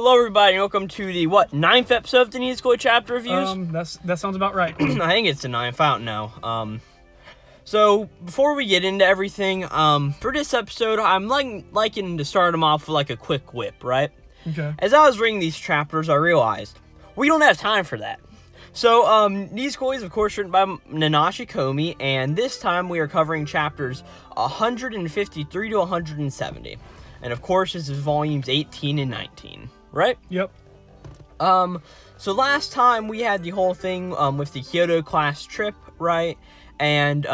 Hello, everybody, and welcome to the, ninth episode of the Nisekoi chapter reviews? That sounds about right. I think it's the 9th, I don't know. So, before we get into everything, for this episode, I'm liking to start them off with, like, a quick whip, right? Okay. As I was reading these chapters, I realized we don't have time for that. So, Nisekoi is, of course, written by Nisekoi, and this time we are covering chapters 153 to 170. And, of course, this is volumes 18 and 19, right? Yep. So last time we had the whole thing, with the Kyoto class trip, right? And,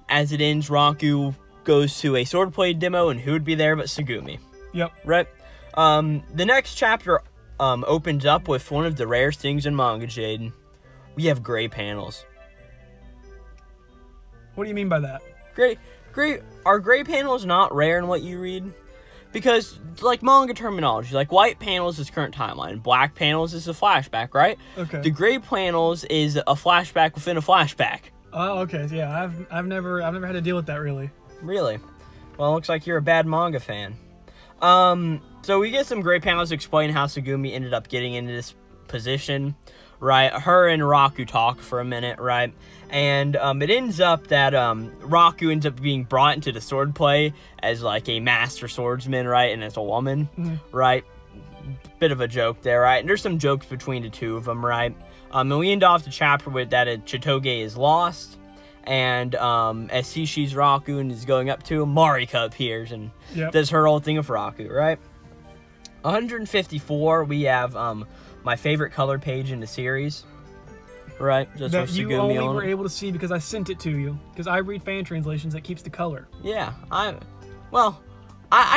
as it ends, Raku goes to a swordplay demo, and who would be there but Tsugumi? Yep. Right? The next chapter, opens up with one of the rarest things in manga, Jaden. We have gray panels. What do you mean by that? Are gray panels not rare in what you read? Because, like, manga terminology, like, white panels is current timeline, black panels is a flashback, right? Okay. The gray panels is a flashback within a flashback. Oh, okay. Yeah, I've never had to deal with that, really. Really? Well, it looks like you're a bad manga fan. So we get some gray panels to explain how Tsugumi ended up getting into this position, right? Her and Raku talk for a minute, right? And, it ends up that, Raku ends up being brought into the swordplay as, like, a master swordsman, right? And as a woman, right? Bit of a joke there, right? And there's some jokes between the two of them, right? And we end off the chapter with that Chitoge is lost. And, as he sees Raku and is going up to him, Marika appears and does her whole thing with Raku, right? 154, we have, my favorite color page in the series. Right, just that you Tsugumi only on were it. able to see because I sent it to you. Because I read fan translations that keeps the color. Yeah, I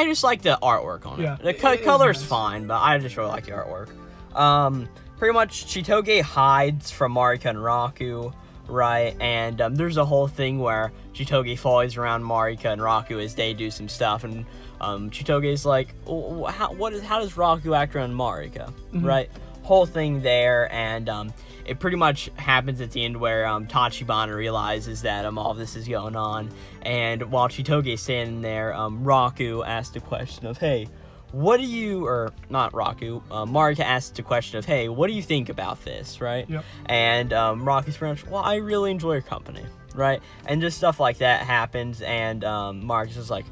just like the artwork on it. Yeah, The it color's is nice. fine, but I just really like the artwork. Pretty much Chitoge hides from Marika and Raku, right? And there's a whole thing where Chitoge follows around Marika and Raku as they do some stuff, and Chitoge's like, how does Raku act around Marika, right? Whole thing there, and it pretty much happens at the end where Tachibana realizes that all this is going on, and while Chitoge's standing there, Raku asked the question of, hey, what do you, or not Raku, Marika asked the question of, hey, what do you think about this, right? Yep. And Raku's pretty much, well, I really enjoy your company, right? And just stuff like that happens, and Marika's just like,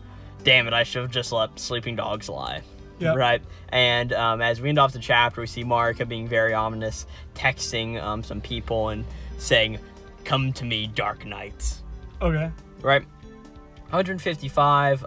damn it, I should have just let sleeping dogs lie. Yep. Right, and as we end off the chapter, we see Marika being very ominous, texting some people and saying, "Come to me, dark knights." Okay. Right, 155.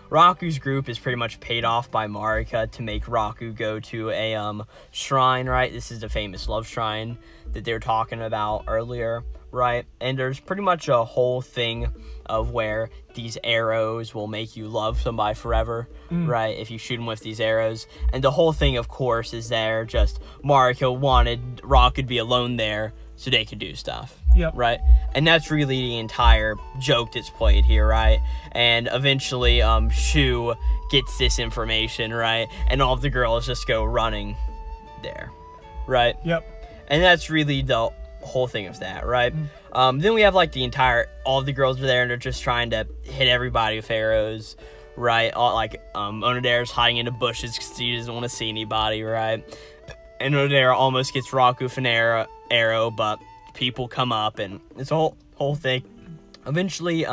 Raku's group is pretty much paid off by Marika to make Raku go to a shrine. Right, this is the famous love shrine that they were talking about earlier. Right, and there's pretty much a whole thing of where these arrows will make you love somebody forever, right, if you shoot them with these arrows. And the whole thing, of course, is there just Marika wanted Raku to be alone there so they could do stuff. Yep. Right, and that's really the entire joke that's played here, right? And eventually, Shu gets this information, right, and all of the girls just go running there, right? Yep. And that's really the whole thing of that, right? Then we have, like, all of the girls are there, and they're just trying to hit everybody with arrows, right? Onodere's hiding in the bushes because he doesn't want to see anybody, right? And Onodere almost gets Raku with an arrow, but people come up, and it's a whole thing. Eventually,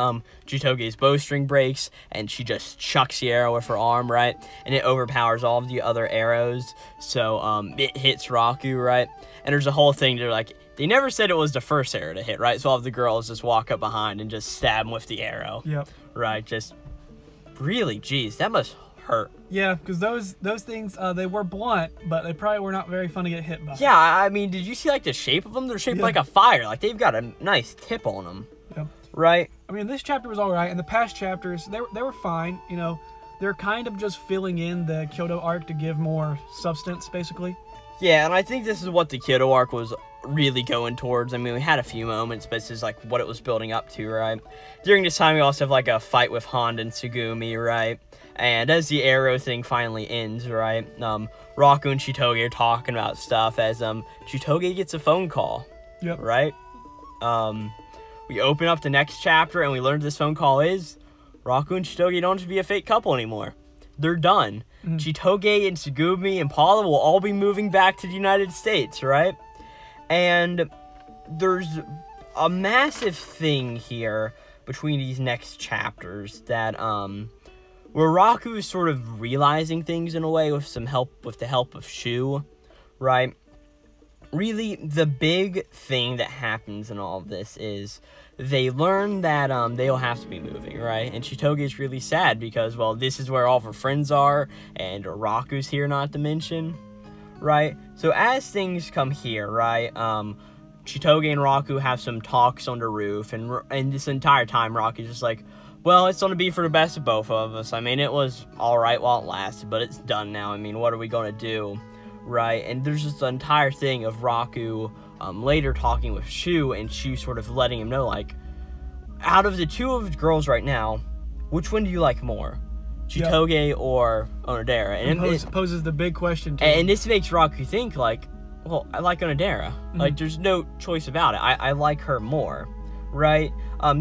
Chitoge's bowstring breaks, and she just chucks the arrow with her arm, right? And it overpowers all of the other arrows, so, it hits Raku, right? And there's a whole thing, they never said it was the first arrow to hit, right? So all of the girls just walk up behind and just stab him with the arrow. Yep. Right, just, really, geez, that must hurt. Yeah, because those things, they were blunt, but they probably were not very fun to get hit by. Yeah, I mean, did you see, like, the shape of them? They're shaped like a fire. Like, they've got a nice tip on them. Yep. Right? I mean, this chapter was all right, and the past chapters, they were fine. You know, they're kind of just filling in the Kyoto arc to give more substance, basically. Yeah, and I think this is what the Kyoto arc was really going towards. I mean, we had a few moments, but this is, like, what it was building up to, right? During this time, we also have, like, a fight with Honda and Tsugumi, right? And as the arrow thing finally ends, right, Raku and Chitoge are talking about stuff as, Chitoge gets a phone call. Yep. Right? We open up the next chapter, and we learn this phone call is Raku and Chitoge don't have to be a fake couple anymore. They're done. Chitoge and Tsugumi and Paula will all be moving back to the United States, right? And there's a massive thing here between these next chapters that, where Raku is sort of realizing things in a way with the help of Shu, right? Really, the big thing that happens in all of this is they learn that they'll have to be moving, right? And Chitoge is really sad because, well, this is where all of her friends are, and Raku's here, not to mention, right? So as things come here, right, Chitoge and Raku have some talks on the roof, and this entire time Raku's just like, well, it's gonna be for the best of both of us. I mean, it was alright while it lasted, but it's done now. I mean, what are we gonna do? Right, and there's just the entire thing of Raku later talking with Shu, and Shu sort of letting him know, like, out of the two of the girls right now, which one do you like more? Chitoge or Onodera? And it poses the big question to and this makes Raku think, like, well, I like Onodera. Like, there's no choice about it. I like her more, right?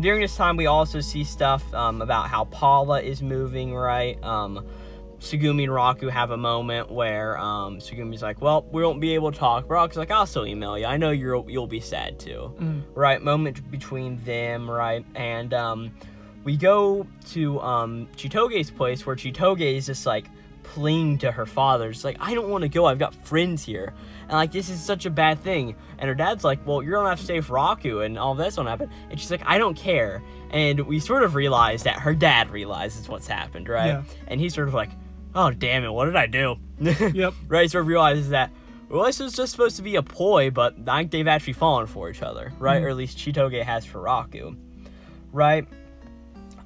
During this time, we also see stuff about how Paula is moving, right? Tsugumi and Raku have a moment where Tsugumi's like, well, we won't be able to talk. Raku's like, I'll still email you. I know you'll be sad too. Right? Moment between them, right? And we go to Chitoge's place where Chitoge is just like pleading to her father. It's like, I don't want to go. I've got friends here. And like, this is such a bad thing. And her dad's like, well, you're gonna have to stay with Raku and all this won't happen. And she's like, I don't care. And we sort of realize that her dad realizes what's happened, right? Yeah. And he's sort of like, oh, damn it, what did I do? Yep. Right, sort of realizes that, well, this was just supposed to be a ploy, but I think they've actually fallen for each other, right? Or at least Chitoge has for Raku, right?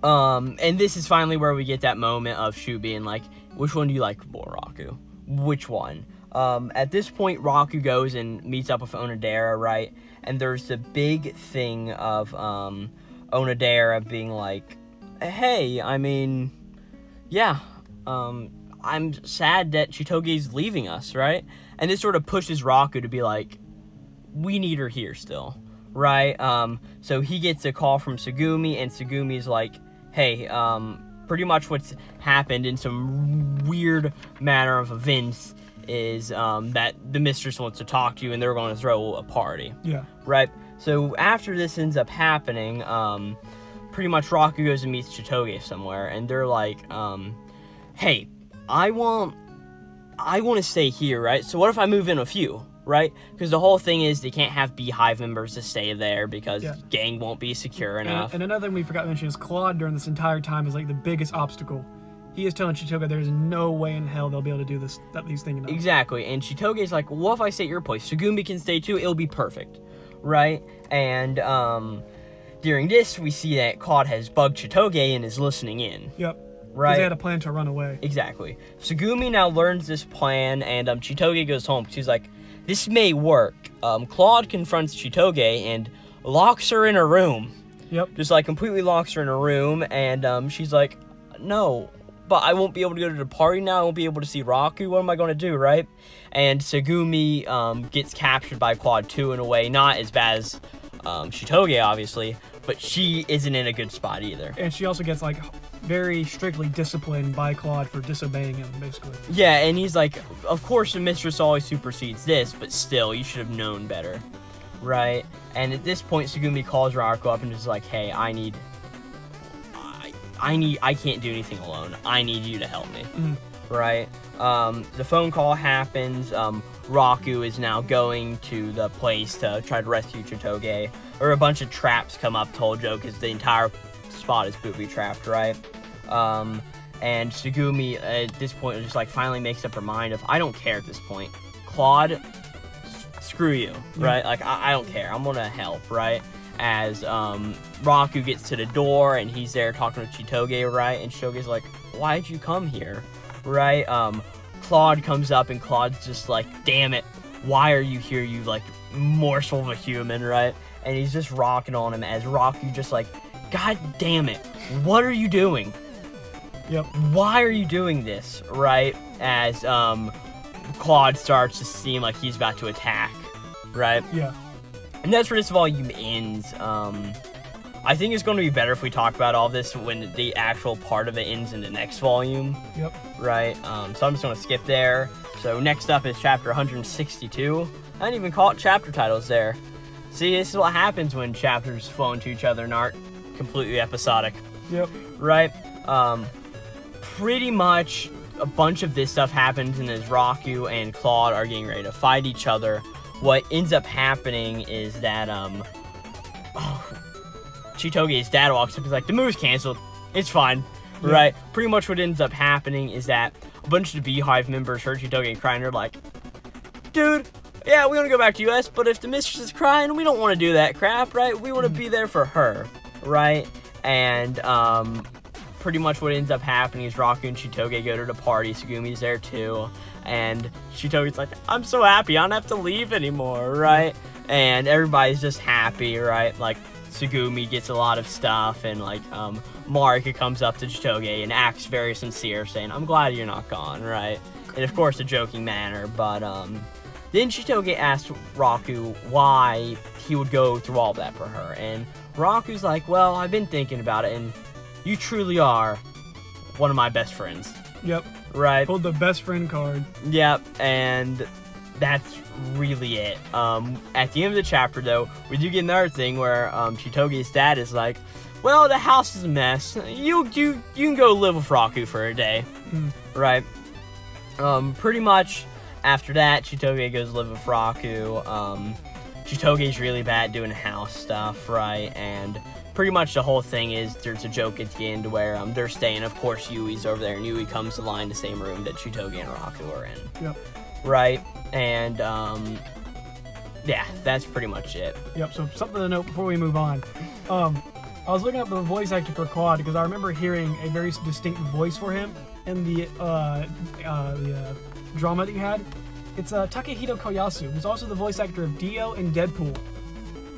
And this is finally where we get that moment of Shu being like, which one do you like more, Raku? Which one? At this point, Raku goes and meets up with Onodera, right? And there's the big thing of Onodera being like, hey, I mean, yeah, I'm sad that Chitoge's leaving us, right? And this sort of pushes Raku to be like, we need her here still, right? So he gets a call from Tsugumi, and Tsugumi's like, hey, pretty much what's happened in some weird manner of events is that the mistress wants to talk to you, and they're going to throw a party. Yeah. Right? So after this ends up happening, pretty much Raku goes and meets Chitoge somewhere, and they're like, hey, I want to stay here, right? So what if I move in with you, right? Because the whole thing is they can't have Beehive members to stay there because gang won't be secure enough. And another thing we forgot to mention is Claude during this entire time is like the biggest obstacle. He is telling Chitoge there's no way in hell they'll be able to do these things enough. Exactly, and Chitoge's like, well, what if I stay at your place? Tsugumi can stay too, it'll be perfect, right? And during this, we see that Claude has bugged Chitoge and is listening in. Yep. Right. Because they had a plan to run away. Exactly. Tsugumi now learns this plan, and Chitoge goes home. She's like, this may work. Claude confronts Chitoge and locks her in a room. Yep. Just like completely locks her in a room, and she's like, no, but I won't be able to go to the party now. I won't be able to see Raku. What am I going to do, right? And Tsugumi gets captured by Claude too in a way, not as bad as Chitoge, obviously, but she isn't in a good spot either. And she also gets like very strictly disciplined by Claude for disobeying him, basically. Yeah, and he's like, of course the mistress always supersedes this, but still, you should have known better, right? And at this point, Tsugumi calls Raku up and is like, hey, I can't do anything alone. I need you to help me, right? The phone call happens. Raku is now going to the place to try to rescue Chitoge, or a bunch of traps come up, told Joe, because the entire spot is booby-trapped, right? And Tsugumi, at this point, just like finally makes up her mind of, I don't care at this point. Claude, screw you, right? Like, I don't care. I'm gonna help, right? As Raku gets to the door, and he's there talking with Chitoge, right? And Chitoge's like, why'd you come here, right? Claude comes up, and Claude's just like, damn it, why are you here, you like morsel of a human, right? And he's just rocking on him as Raku just like, God damn it, what are you doing? Yep. Why are you doing this, right? As Claude starts to seem like he's about to attack, right? Yeah. And that's where this volume ends. I think it's going to be better if we talk about all this when the actual part of it ends in the next volume. Yep. Right? So I'm just going to skip there. So next up is chapter 162. I didn't even call it chapter titles there. See, this is what happens when chapters flow into each other and aren't completely episodic. Yep. Right? Pretty much a bunch of this stuff happens, and as Raku and Claude are getting ready to fight each other, what ends up happening is that, Chitoge's dad walks up and is like, the move's canceled. It's fine. Yeah. Right? Pretty much what ends up happening is that a bunch of the Beehive members heard Chitoge crying. They're like, dude, yeah, we want to go back to US, but if the mistress is crying, we don't want to do that crap, right? We want to be there for her, right? And, pretty much what ends up happening is Raku and Chitoge go to the party. Tsugumi's there too. And Chitoge's like, I'm so happy. I don't have to leave anymore, right? And everybody's just happy, right? Like, Tsugumi gets a lot of stuff, and like Marika comes up to Chitoge and acts very sincere, saying, I'm glad you're not gone, right? And of course a joking manner, but then Chitoge asked Raku why he would go through all that for her, and Raku's like, well, I've been thinking about it, and you truly are one of my best friends. Yep. Right? Pulled the best friend card. Yep, and that's really it. At the end of the chapter, though, we do get another thing where Chitoge's dad is like, well, the house is a mess. You can go live with Raku for a day. Right? Pretty much after that, Chitoge goes live with Raku. Chitoge's really bad doing house stuff, right? And pretty much the whole thing is there's a joke at the end where they're staying. Of course, Yui's over there, and Yui comes to lie in the same room that Chitoge and Raku are in. Yep. Right? And, yeah, that's pretty much it. Yep, so something to note before we move on. I was looking up the voice actor for Claude because I remember hearing a very distinct voice for him in the drama that you had. It's Takehito Koyasu, who's also the voice actor of Dio and Deadpool.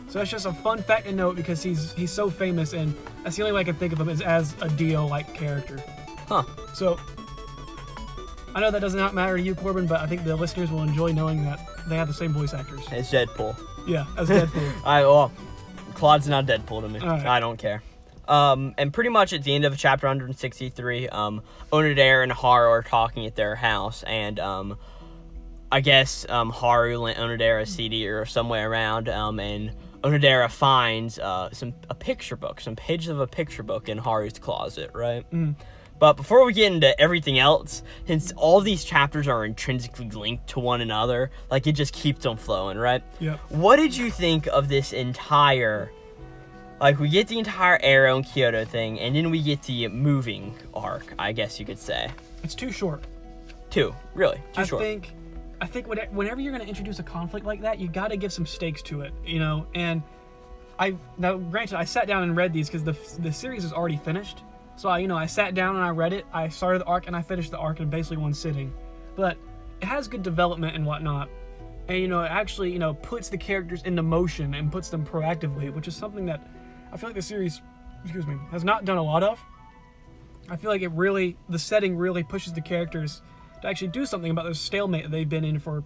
So that's just a fun fact to note because he's so famous, and that's the only way I can think of him is as a Dio-like character. Huh. So I know that does not matter to you, Corbin, but I think the listeners will enjoy knowing that they have the same voice actors. As Deadpool. Yeah, as Deadpool. Well, Claude's not Deadpool to me. Right. I don't care. And pretty much at the end of chapter 163, Onodera and Haru are talking at their house, and I guess Haru lent Onodera a CD or some way around, and Onodera finds a picture book, some pages of a picture book in Haru's closet, right? But before we get into everything else, since all these chapters are intrinsically linked to one another, like, it just keeps on flowing, right? Yeah. What did you think of this entire, like, we get the entire Arrow and Kyoto thing, and then we get the moving arc, I guess you could say. It's too short. Really? Too short. I think whenever you're going to introduce a conflict like that, you got to give some stakes to it, you know? And now, granted, I sat down and read these because the series is already finished. So, I sat down and I read it. I started the arc and I finished the arc in basically one sitting. But it has good development and whatnot. And, it actually, puts the characters into motion and puts them proactively, which is something that I feel like the series, has not done a lot of. I feel like the setting really pushes the characters to actually do something about this stalemate that they've been in for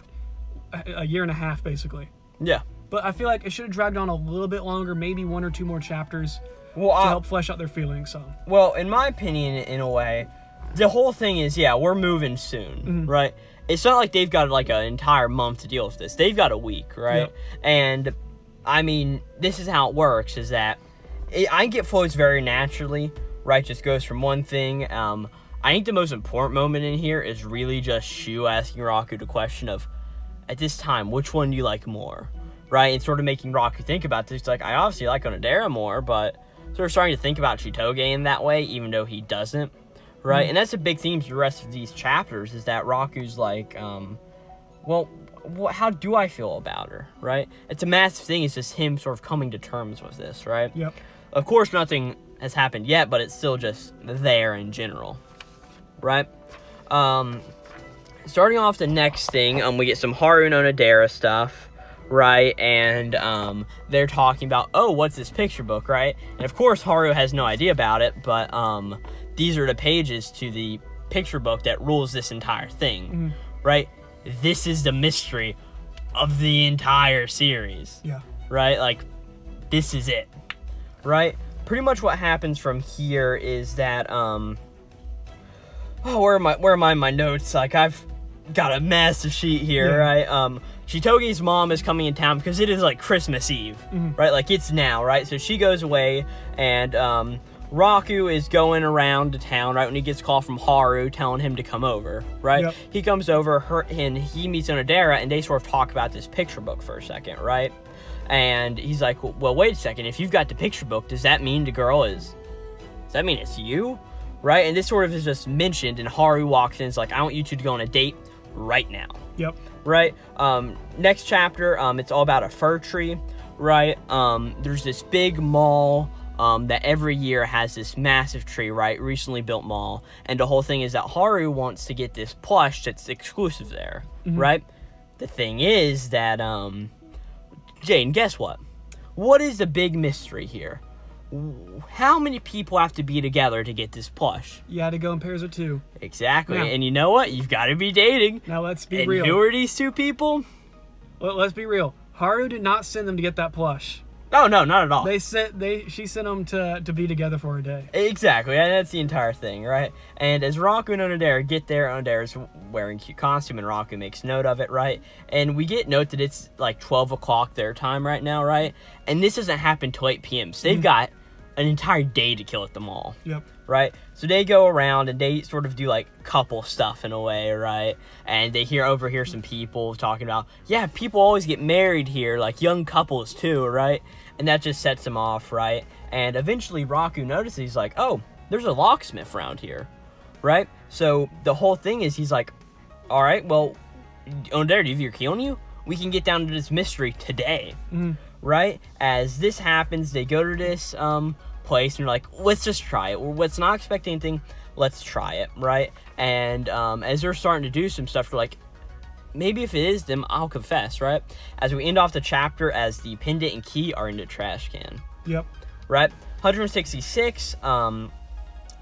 a year and a half, basically. Yeah. But I feel like it should have dragged on a little bit longer, maybe 1 or 2 more chapters. To help flesh out their feelings. So. Well, in my opinion, in a way, the whole thing is, yeah, we're moving soon, right? It's not like they've got, like, an entire month to deal with this. They've got a week, right? Yep. And, I mean, this is how it works, is that I think it flows very naturally, right? Just goes from one thing. I think the most important moment in here is really just Shu asking Raku the question of, at this time, which one do you like more, right? And sort of making Raku think about this. It's like, I obviously like Onodera more, but sort of starting to think about Chitoge in that way, even though he doesn't, right? And that's a big theme to the rest of these chapters, is that Raku's like, well, how do I feel about her, right? It's a massive thing. It's just him sort of coming to terms with this, right? Yep. Of course, nothing has happened yet, but it's still just there in general, right? Starting off the next thing, we get some Haru and Onodera stuff, right? And they're talking about, oh, what's this picture book, right? And of course Haru has no idea about it, but these are the pages to the picture book that rules this entire thing, right? This is the mystery of the entire series. Yeah. Right? Like, this is it, right? pretty much what happens from here is that, oh, where am I in my notes? Like, I've got a massive sheet here, right? Chitoge's mom is coming in town because it is, like, Christmas Eve, right? Like, it's now, right? So she goes away, and, Raku is going around to town, right, when he gets a call from Haru telling him to come over, right? Yep. He comes over, and he meets Onodera, and they sort of talk about this picture book for a second, right? And he's like, well, wait a second, if you've got the picture book, does that mean the girl does that mean it's you? Right? And this sort of is just mentioned, and Haru walks in, it's like, I want you two to go on a date right now. Yep. Right? Next chapter, it's all about a fir tree, right? There's this big mall, that every year has this massive tree, right? Recently built mall. And the whole thing is that Haru wants to get this plush that's exclusive there, right? The thing is that, Jaden, guess what? What is the big mystery here? How many people have to be together to get this plush? You had to go in pairs of 2. Exactly. Now, and you know what? You've got to be dating. Now let's be and real. Who are these 2 people? Well, let's be real. Haru did not send them to get that plush. Oh, no, not at all. She sent them to be together for a day. Exactly, and that's the entire thing, right? And as Raku and Onodera get there, Onodera's wearing a cute costume, and Raku makes note of it, right? And we get note that it's like 12 o'clock their time right now, right? And this doesn't happen till 8 p.m., so they've got an entire day to kill at the mall. Yep. Right? So they go around and they sort of do like couple stuff in a way, right? And they overhear some people talking about, yeah, people always get married here, like young couples too, right? And that just sets them off, right? And eventually Raku notices, he's like, oh, there's a locksmith around here, right? So the whole thing is he's like, all right, well, Onodera, do you have your key on you? We can get down to this mystery today, right? As this happens, they go to this place and they're like, let's just try it. Let's not expect anything. Let's try it, right? And as they're starting to do some stuff, they're like, maybe if it is them, I'll confess, right? As we end off the chapter, as the pendant and key are in the trash can. Yep. Right? 166,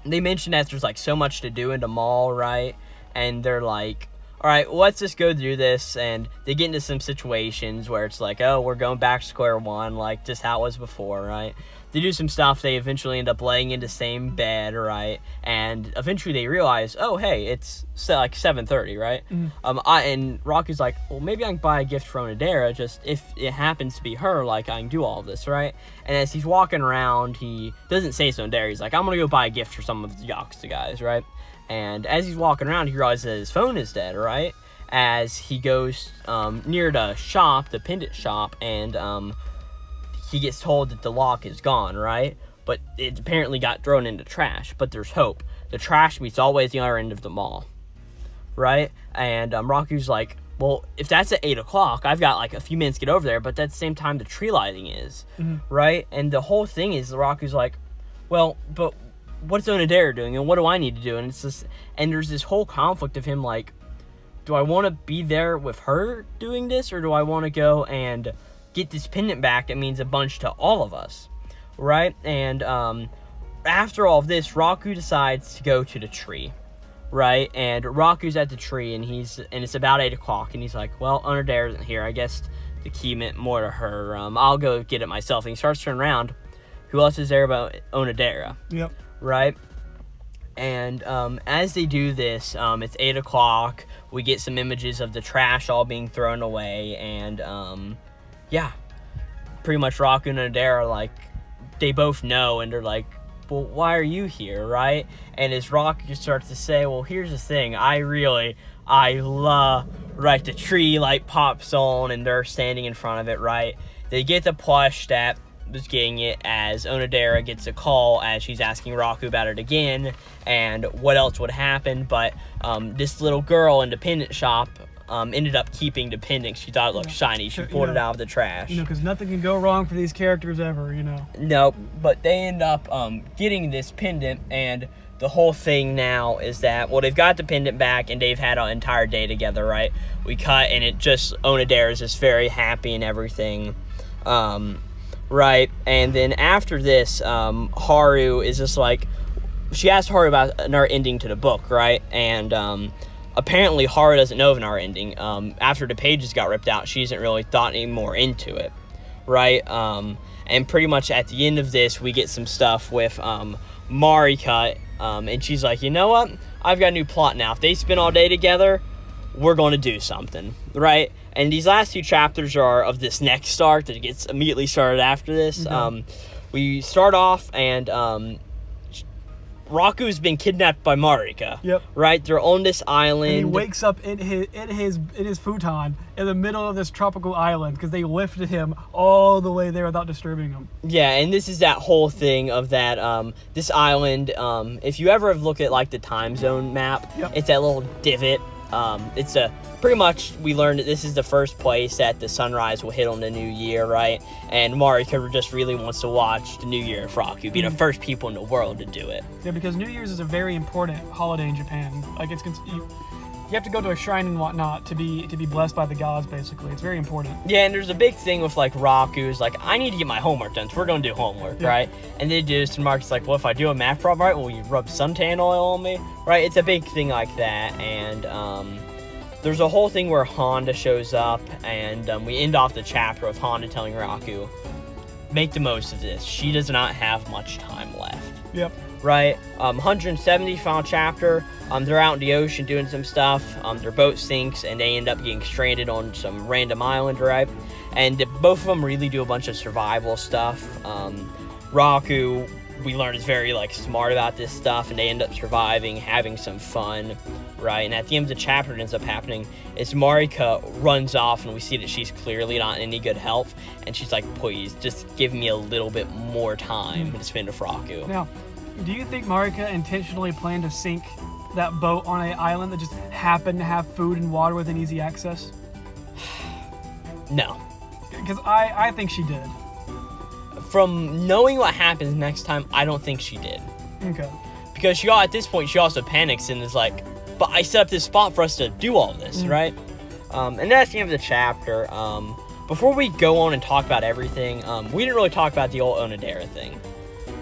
they mentioned that there's like so much to do in the mall, right? And they're like, all right, let's just go do this. And they get into some situations where it's like, oh, we're going back to square one, like just how it was before, right? They do some stuff. They eventually end up laying in the same bed, right? And eventually they realize, oh, hey, it's like 7:30, right? And Raku's like, well, maybe I can buy a gift for Onodera, just if it happens to be her, like I can do all of this, right? And as he's walking around, he doesn't say so Onodera. He's like, I'm gonna go buy a gift for some of the Yakuza guys, right? And as he's walking around, he realizes that his phone is dead, right? As he goes near the shop, the pendant shop, and he gets told that the lock is gone, right? But it apparently got thrown into trash. But there's hope. The trash meets always the other end of the mall, right? And Raku's like, well, if that's at 8 o'clock, I've got like a few minutes to get over there. But at the same time, the tree lighting is, right? And the whole thing is, Raku's like, well, but what's Onodera doing? And what do I need to do? And it's just, and there's this whole conflict of him like, do I want to be there with her doing this? Or do I want to go and get this pendant back? That means a bunch to all of us, right? And after all of this, Raku decides to go to the tree, right? And Raku's at the tree, and it's about 8 o'clock, and he's like, well, Onodera isn't here. I guess the key meant more to her. I'll go get it myself. And he starts turning around. Who else is there but Onodera? Yep. Right? And as they do this, it's 8 o'clock. We get some images of the trash all being thrown away, and yeah, pretty much Raku and Onodera, like, they both know, and they're like, well, why are you here, right? And as Raku starts to say, well, here's the thing, I love, right, the tree light pops on, and they're standing in front of it, right? They get the plush that was getting it, as Onodera gets a call as she's asking Raku about it again, and what else would happen, but this little girl in the pendant shop ended up keeping the pendant. She thought it looked shiny. She pulled it out of the trash. Because nothing can go wrong for these characters ever, Nope. But they end up getting this pendant, and the whole thing now is that, well, they've got the pendant back, and they've had an entire day together, right? We cut, and it just, Onodera is just very happy and everything, right? And then after this, Haru is just like, she asked Haru about another ending to the book, right? And apparently Haru doesn't know of an R ending. After the pages got ripped out, she hasn't really thought any more into it, right? And pretty much at the end of this, we get some stuff with Marika, and she's like, you know what? I've got a new plot now. If they spend all day together, we're going to do something, right? And these last 2 chapters are of this next arc that gets immediately started after this. We start off, and Raku's been kidnapped by Marika. Yep. Right? They're on this island. And he wakes up in his futon in the middle of this tropical island because they lifted him all the way there without disturbing him. Yeah, and this is that whole thing of that this island. If you ever have looked at like the time zone map, it's that little divot. It's pretty much, we learned that this is the first place that the sunrise will hit on the new year, right? And Marika just really wants to watch the new year of Raku, be the first people in the world to do it. Yeah, because New Year's is a very important holiday in Japan. Like, you have to go to a shrine and whatnot to be blessed by the gods, basically. It's very important. Yeah, and there's a big thing with, like, Raku's like, I need to get my homework done, so we're going to do homework, right? And they do this, and Mark's like, well, if I do a math problem right, will you rub suntan oil on me? Right? It's a big thing like that, and there's a whole thing where Honda shows up, and we end off the chapter with Honda telling Raku, make the most of this. She does not have much time left. Yep. Right? 170, final chapter. They're out in the ocean doing some stuff. Their boat sinks, and they end up getting stranded on some random island, right? And both of them really do a bunch of survival stuff. Raku, we learn, is very, like, smart about this stuff, and they end up surviving, having some fun, right? And at the end of the chapter, what ends up happening is Marika runs off, and we see that she's clearly not in any good health, and she's like, please, just give me a little bit more time to spend with Raku. Now, do you think Marika intentionally planned to sink that boat on an island that just happened to have food and water within easy access? No. Because I think she did. From knowing what happens next time, I don't think she did. Okay. Because at this point, she also panics and is like, but I set up this spot for us to do all this, right? And that's the end of the chapter. Before we go on and talk about everything, we didn't really talk about the old Onodera thing.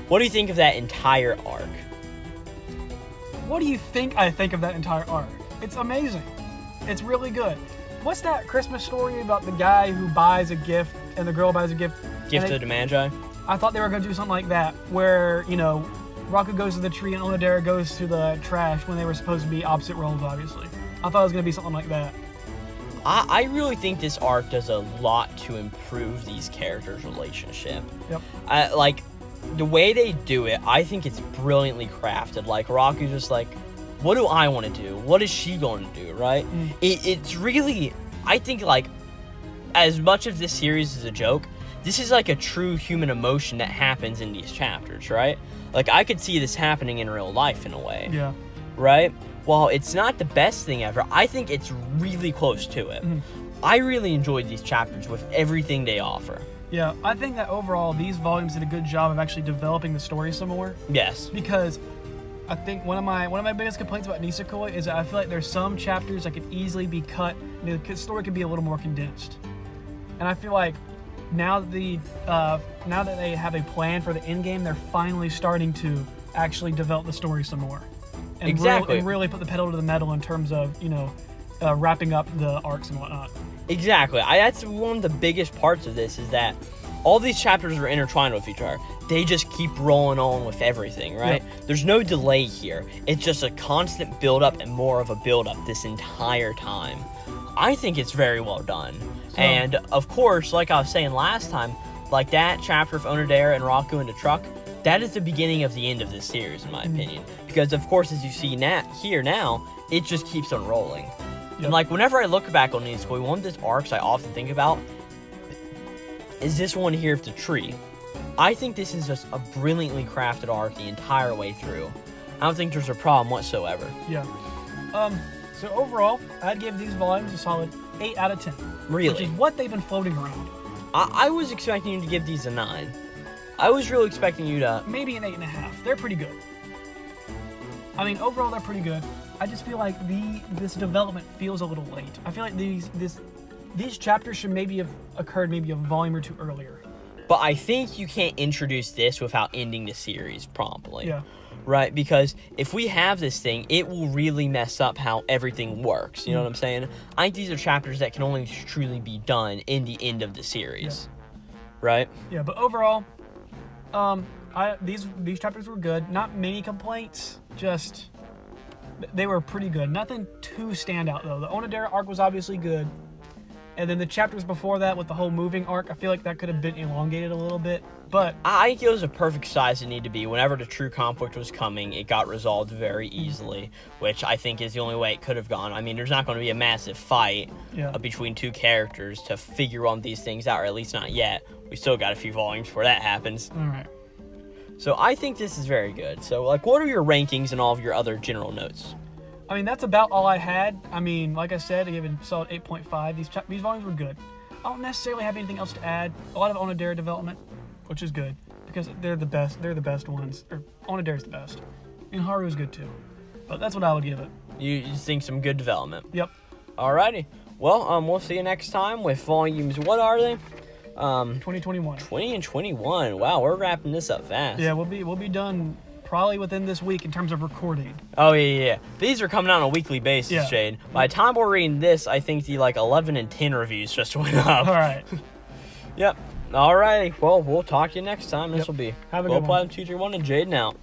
What do you think of that entire arc? What do you think I think of that entire arc? It's amazing. It's really good. What's that Christmas story about the guy who buys a gift and the girl buys a gift? Gift of the Magi? I thought they were going to do something like that, where, you know, Raku goes to the tree and Onodera goes to the trash when they were supposed to be opposite roles, obviously. I thought it was going to be something like that. I really think this arc does a lot to improve these characters' relationship. Yep. Like, the way they do it, I think it's brilliantly crafted. Like, Raku's just like, what do I want to do? What is she going to do, right? It's really, I think, like, as much of this series is a joke, this is like a true human emotion that happens in these chapters, right? Like, I could see this happening in real life in a way. Yeah. Right? While it's not the best thing ever, I think it's really close to it. I really enjoyed these chapters with everything they offer. Yeah, I think that overall these volumes did a good job of actually developing the story some more. Yes. Because I think one of my biggest complaints about Nisekoi is that I feel like there's some chapters that could easily be cut. The story could be a little more condensed. And I feel like now that they have a plan for the end game, they're finally starting to actually develop the story some more. And exactly. Really put the pedal to the metal in terms of, you know, wrapping up the arcs and whatnot. Exactly. That's one of the biggest parts of this, is that all these chapters are intertwined with each other. They just keep rolling on with everything, right? Yep. There's no delay here. It's just a constant build-up and more of a build-up this entire time. I think it's very well done. And, of course, like I was saying last time, like that chapter of Onodera and Raku in the truck, that is the beginning of the end of this series, in my opinion. Because, of course, as you see here now, it just keeps on rolling. Yep. And, like, whenever I look back on Nisekoi, one of the arcs I often think about is this one here of the tree. I think this is just a brilliantly crafted arc the entire way through. I don't think there's a problem whatsoever. Yeah. So overall, I'd give these volumes a solid 8 out of 10. Really? Which is what they've been floating around. I was expecting you to give these a 9. I was really expecting you to... Maybe an 8.5. They're pretty good. I mean, overall, they're pretty good. I just feel like this development feels a little late. I feel like these chapters should maybe have occurred maybe a volume or two earlier. But I think you can't introduce this without ending the series promptly. Yeah. Right? Because if we have this thing, it will really mess up how everything works. You know what I'm saying? I think these are chapters that can only truly be done in the end of the series. right? Yeah, but overall, these chapters were good. Not many complaints, just they were pretty good. Nothing too standout though. The Onodera arc was obviously good, and then the chapters before that with the whole moving arc, I feel like that could have been elongated a little bit. But I think it was a perfect size it needed to be. Whenever the true conflict was coming, it got resolved very easily, which I think is the only way it could have gone. I mean, there's not going to be a massive fight between two characters to figure on these things out, or at least not yet. We still got a few volumes before that happens. All right. So I think this is very good. So, like, what are your rankings and all of your other general notes? I mean, that's about all I had. I mean, like I said, I gave it a solid 8.5. These volumes were good. I don't necessarily have anything else to add. A lot of Onodera development, which is good because they're the best. They're the best ones. Or Onodera's the best, and Haru's good too. But that's what I would give it. You just think some good development. Yep. Alrighty. Well, we'll see you next time with volumes. What are they? 2021. 20 and 21. Wow, we're wrapping this up fast. Yeah, we'll be done probably within this week in terms of recording. Oh yeah. These are coming out on a weekly basis, Jade. By the time we're reading this, I think the 11 and 10 reviews just went up. All right. Yep. Alrighty. Well, we'll talk to you next time. This will be Have a good one. Glowplasma 231 and Jaden out.